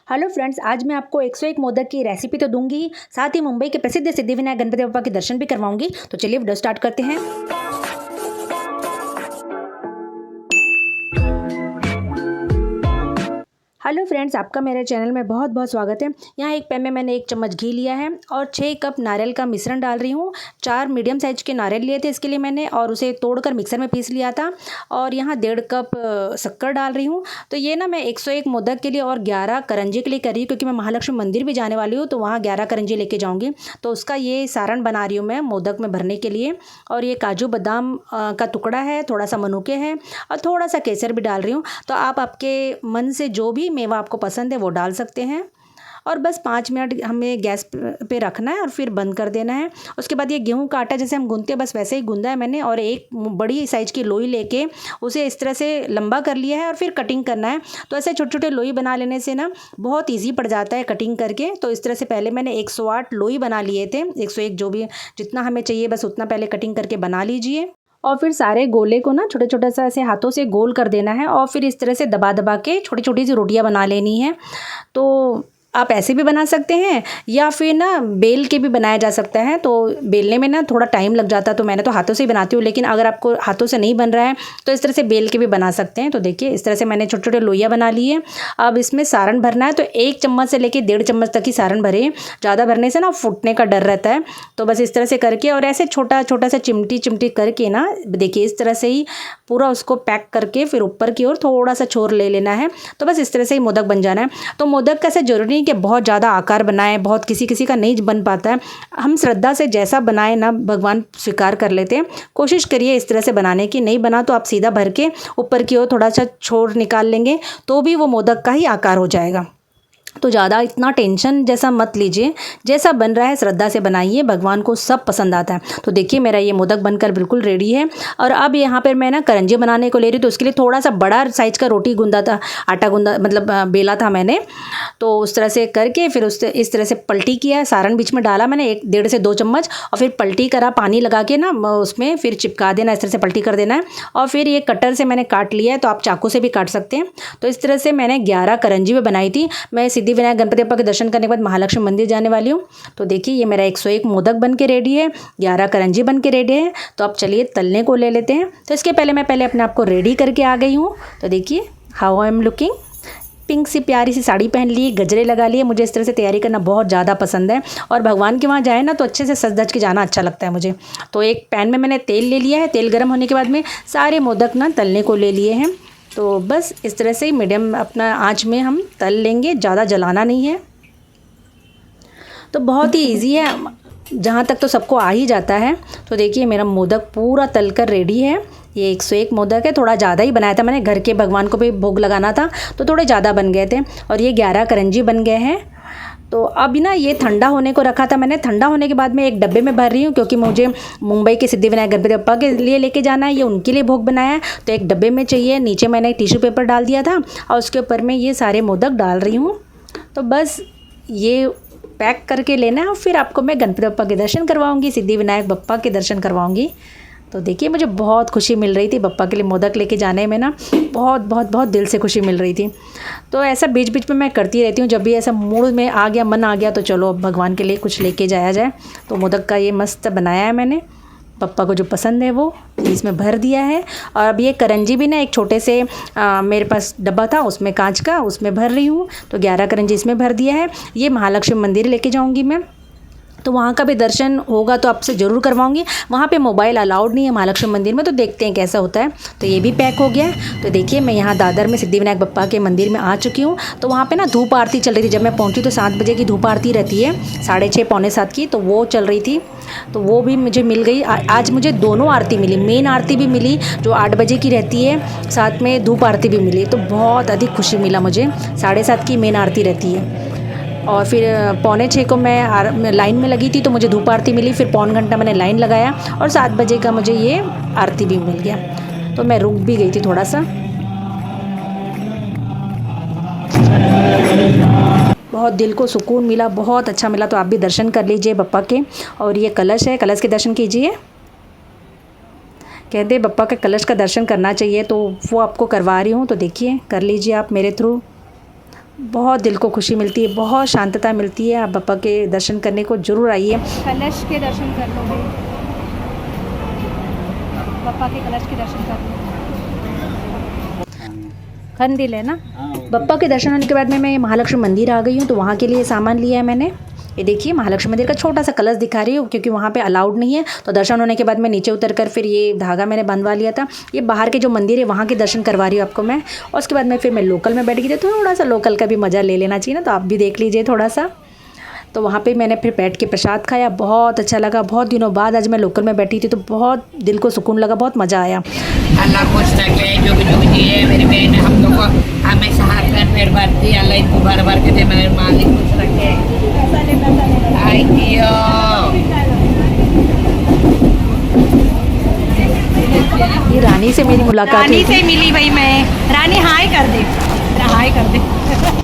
Hello friends, आज मैं आपको 101 मोदक की रेसिपी तो दूंगी ही, साथ ही मुंबई के प्रसिद्ध सिद्धिविनायक गणपति बप्पा के दर्शन भी करवाऊंगी। तो चलिए वीडियो स्टार्ट करते हैं। हेलो फ्रेंड्स, आपका मेरे चैनल में बहुत बहुत स्वागत है। यहाँ एक पैन में मैंने 1 चम्मच घी लिया है और 6 कप नारियल का मिश्रण डाल रही हूँ। 4 मीडियम साइज के नारियल लिए थे इसके लिए मैंने, और उसे तोड़कर मिक्सर में पीस लिया था। और यहाँ 1.5 कप शक्कर डाल रही हूँ। तो ये ना मैं 101 मोदक के लिए और 11 करंजी के लिए कर रही हूँ, क्योंकि मैं महालक्ष्मी मंदिर भी जाने वाली हूँ, तो वहाँ 11 करंजी लेके जाऊँगी। तो उसका ये सारण बना रही हूँ मैं मोदक में भरने के लिए। और ये काजू बादाम का टुकड़ा है, थोड़ा सा मनुके है और थोड़ा सा केसर भी डाल रही हूँ। तो आप आपके मन से जो भी मेवा आपको पसंद है वो डाल सकते हैं। और बस 5 मिनट हमें गैस पे रखना है और फिर बंद कर देना है। उसके बाद ये गेहूं का आटा जैसे हम गूंथते हैं, बस वैसे ही गूंदा है मैंने। और एक बड़ी साइज की लोई लेके उसे इस तरह से लंबा कर लिया है और फिर कटिंग करना है। तो ऐसे छोटे छोटे लोई बना लेने से ना बहुत ईजी पड़ जाता है कटिंग करके। तो इस तरह से पहले मैंने 108 लोई बना लिए थे, 101 जो भी जितना हमें चाहिए बस उतना पहले कटिंग करके बना लीजिए। और फिर सारे गोले को ना छोटे छोटे सा ऐसे हाथों से गोल कर देना है और फिर इस तरह से दबा दबा के छोटी छोटी सी रोटियां बना लेनी है। तो आप ऐसे भी बना सकते हैं या फिर ना बेल के भी बनाया जा सकता है। तो बेलने में ना थोड़ा टाइम लग जाता है, तो मैंने तो हाथों से ही बनाती हूँ। लेकिन अगर आपको हाथों से नहीं बन रहा है तो इस तरह से बेल के भी बना सकते हैं। तो देखिए इस तरह से मैंने छोटे छोटे लोइयाँ बना ली है। अब इसमें सारण भरना है, तो 1 चम्मच से लेकर 1.5 चम्मच तक ही सारण भरें। ज़्यादा भरने से ना फूटने का डर रहता है। तो बस इस तरह से करके और ऐसे छोटा छोटा सा चिमटी चिमटी करके ना देखिए इस तरह से ही पूरा उसको पैक करके फिर ऊपर की ओर थोड़ा सा छोर ले लेना है। तो बस इस तरह से ही मोदक बन जाना है। तो मोदक का ऐसे जरूरी नहीं कि बहुत ज़्यादा आकार बनाएं, बहुत किसी किसी का नहीं बन पाता है। हम श्रद्धा से जैसा बनाएं ना भगवान स्वीकार कर लेते हैं। कोशिश करिए इस तरह से बनाने की। नहीं बना तो आप सीधा भर के ऊपर की ओर थोड़ा सा छोर निकाल लेंगे तो भी वो मोदक का ही आकार हो जाएगा। तो ज़्यादा इतना टेंशन जैसा मत लीजिए, जैसा बन रहा है श्रद्धा से बनाइए, भगवान को सब पसंद आता है। तो देखिए मेरा ये मोदक बनकर बिल्कुल रेडी है। और अब यहाँ पर मैं ना करंजी बनाने को ले रही हूँ। तो उसके लिए थोड़ा सा बड़ा साइज का रोटी गूंदा था, आटा गूंदा मतलब बेला था मैंने। तो उस तरह से करके फिर इस तरह से पलटी किया, सारण बीच में डाला मैंने 1 से 2 चम्मच, और फिर पलटी करा पानी लगा के ना उसमें फिर चिपका देना, इस तरह से पलटी कर देना है। और फिर ये कटर से मैंने काट लिया है, तो आप चाकू से भी काट सकते हैं। तो इस तरह से मैंने 11 करंजी में बनाई थी। मैं सिद्धिविनायक गणपति बप्पा के दर्शन करने के बाद महालक्ष्मी मंदिर जाने वाली हूँ। तो देखिए ये मेरा 101 मोदक बन के रेडी है, 11 करंजी बन के रेडी है। तो अब चलिए तलने को ले लेते हैं। तो इसके पहले मैं अपने आप को रेडी करके आ गई हूँ। तो देखिए how I am looking. Pink सी प्यारी सी साड़ी पहन ली, गजरे लगा लिए। मुझे इस तरह से तैयारी करना बहुत ज़्यादा पसंद है। और भगवान के वहाँ जाए ना तो अच्छे से सज धज के जाना अच्छा लगता है मुझे। तो एक पैन में मैंने तेल ले लिया है। तेल गर्म होने के बाद में सारे मोदक ना तलने को ले लिए हैं। तो बस इस तरह से मीडियम अपना आँच में हम तल लेंगे, ज़्यादा जलाना नहीं है। तो बहुत ही ईजी है, जहाँ तक तो सबको आ ही जाता है। तो देखिए मेरा मोदक पूरा तल कर रेडी है। ये 101 मोदक है, थोड़ा ज़्यादा ही बनाया था मैंने, घर के भगवान को भी भोग लगाना था तो थोड़े ज़्यादा बन गए थे। और ये 11 करंजी बन गए हैं। तो अब ना ये ठंडा होने को रखा था मैंने। ठंडा होने के बाद मैं एक डब्बे में भर रही हूँ, क्योंकि मुझे मुंबई के सिद्धिविनायक गणपति बप्पा के लिए लेके जाना है, ये उनके लिए भोग बनाया है। तो एक डब्बे में चाहिए। नीचे मैंने एक टिश्यू पेपर डाल दिया था और उसके ऊपर मैं ये सारे मोदक डाल रही हूँ। तो बस ये पैक करके लेना है और फिर आपको मैं गणपति बप्पा के दर्शन करवाऊँगी, सिद्धिविनायक बप्पा के दर्शन करवाऊँगी। तो देखिए मुझे बहुत खुशी मिल रही थी बप्पा के लिए मोदक लेके जाने में ना, बहुत बहुत बहुत दिल से खुशी मिल रही थी। तो ऐसा बीच बीच में मैं करती रहती हूँ, जब भी ऐसा मूड में आ गया, मन आ गया तो चलो अब भगवान के लिए कुछ लेके जाया जाए। तो मोदक का ये मस्त बनाया है मैंने, पप्पा को जो पसंद है वो इसमें भर दिया है। और अब ये करंजी भी ना एक छोटे से मेरे पास डब्बा था उसमें कांच का, उसमें भर रही हूँ। तो 11 करंजी इसमें भर दिया है। ये महालक्ष्मी मंदिर लेके जाऊँगी मैं, तो वहाँ का भी दर्शन होगा तो आपसे ज़रूर करवाऊंगी। वहाँ पे मोबाइल अलाउड नहीं है महालक्ष्मी मंदिर में, तो देखते हैं कैसा होता है। तो ये भी पैक हो गया है। तो देखिए मैं यहाँ दादर में सिद्धिविनायक बप्पा के मंदिर में आ चुकी हूँ। तो वहाँ पे ना धूप आरती चल रही थी। जब मैं पहुँची तो 7 बजे की धूप आरती रहती है, 6:30 पौने 7 की, तो वो चल रही थी। तो वो भी मुझे मिल गई। आज मुझे दोनों आरती मिली, मेन आरती भी मिली जो 8 बजे की रहती है, साथ में धूप आरती भी मिली। तो बहुत अधिक खुशी मिला मुझे। 7:30 की मेन आरती रहती है। और फिर 5:45 को मैं लाइन में लगी थी, तो मुझे धूप आरती मिली। फिर पौन घंटा मैंने लाइन लगाया और 7 बजे का मुझे ये आरती भी मिल गया। तो मैं रुक भी गई थी थोड़ा सा। बहुत दिल को सुकून मिला, बहुत अच्छा मिला। तो आप भी दर्शन कर लीजिए बप्पा के। और ये कलश है, कलश के दर्शन कीजिए। कहते बप्पा के कलश का दर्शन करना चाहिए, तो वो आपको करवा रही हूँ। तो देखिए कर लीजिए आप मेरे थ्रू। बहुत दिल को खुशी मिलती है, बहुत शांतता मिलती है। आप बाबा के दर्शन करने को ज़रूर आइए। कलश के दर्शन कर लो भाई, बाबा के कलश के दर्शन कर लो। खंडिल है ना। बप्पा के दर्शन होने के बाद में मैं महालक्ष्मी मंदिर आ गई हूँ, तो वहाँ के लिए सामान लिया है मैंने। ये देखिए महालक्ष्मी मंदिर का छोटा सा कलश दिखा रही हूँ, क्योंकि वहाँ पे अलाउड नहीं है। तो दर्शन होने के बाद मैं नीचे उतर कर फिर ये धागा मैंने बंधवा लिया था। ये बाहर के जो मंदिर है वहाँ के दर्शन करवा रही हूँ आपको मैं। और उसके बाद में फिर मैं लोकल में बैठ गई थी, तो थोड़ा सा लोकल का भी मज़ा ले लेना चाहिए ना, तो आप भी देख लीजिए थोड़ा सा। तो वहाँ पे मैंने फिर बैठ के प्रसाद खाया, बहुत अच्छा लगा। बहुत दिनों बाद आज मैं लोकल में बैठी थी, तो बहुत दिल को सुकून लगा, बहुत मज़ा आया। अल्लाह खुश रखे, जो भी है मेरी बहन, हम लोग को हमेशा हाथ पैर पैर भरती है। अल्लाह इनको भर भर के दे, मेरे मालिक खुश रखे। Thank you. ये रानी से मेरी मुलाकात रानी से मिली भाई मैं। रानी हाय कर दे, हाय कर दे।